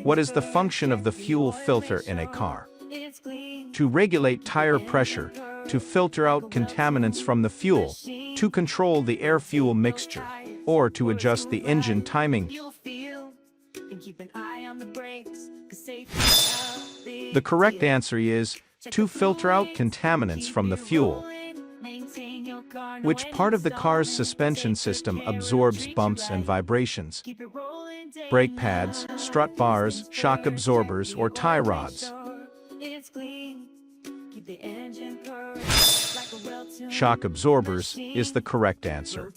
What is the function of the fuel filter in a car? To regulate tire pressure, to filter out contaminants from the fuel, to control the air-fuel mixture, or to adjust the engine timing. The correct answer is to filter out contaminants from the fuel. Which part of the car's suspension system absorbs bumps and vibrations? Brake pads, strut bars, shock absorbers, or tie rods? Shock absorbers is the correct answer.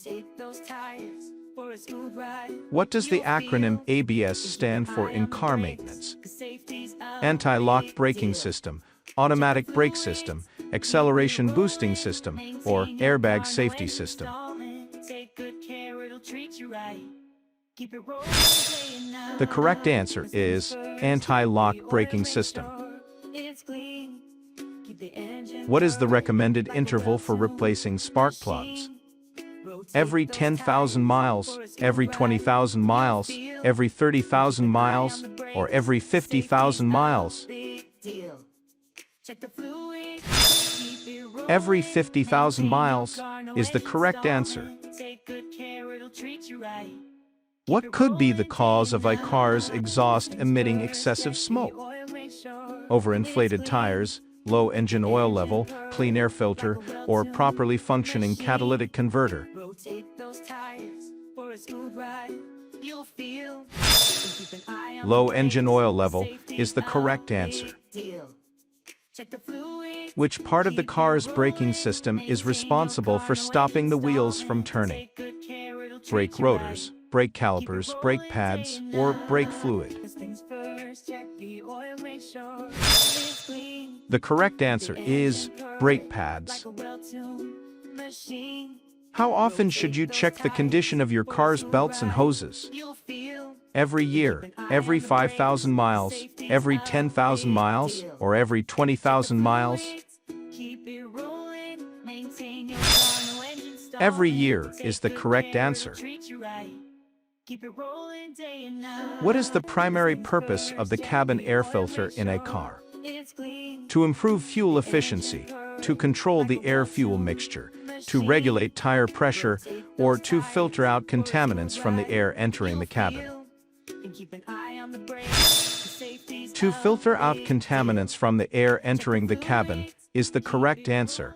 What does the acronym ABS stand for in car maintenance? Anti-lock braking system, automatic brake system, acceleration boosting system, or airbag safety system? The correct answer is anti-lock braking system. What is the recommended interval for replacing spark plugs? Every 10,000 miles, every 20,000 miles, every 30,000 miles, or every 50,000 miles? Every 50,000 miles is the correct answer. What could be the cause of a car's exhaust emitting excessive smoke? Overinflated tires, low engine oil level, clean air filter, or properly functioning catalytic converter? Low engine oil level is the correct answer. Which part of the car's braking system is responsible for stopping the wheels from turning? Brake rotors, brake calipers, brake pads, or brake fluid? The correct answer is brake pads. How often should you check the condition of your car's belts and hoses? Every year, every 5,000 miles, every 10,000 miles, or every 20,000 miles? Every year is the correct answer. What is the primary purpose of the cabin air filter in a car? To improve fuel efficiency, to control the air-fuel mixture, to regulate tire pressure, or to filter out contaminants from the air entering the cabin? To filter out contaminants from the air entering the cabin is the correct answer.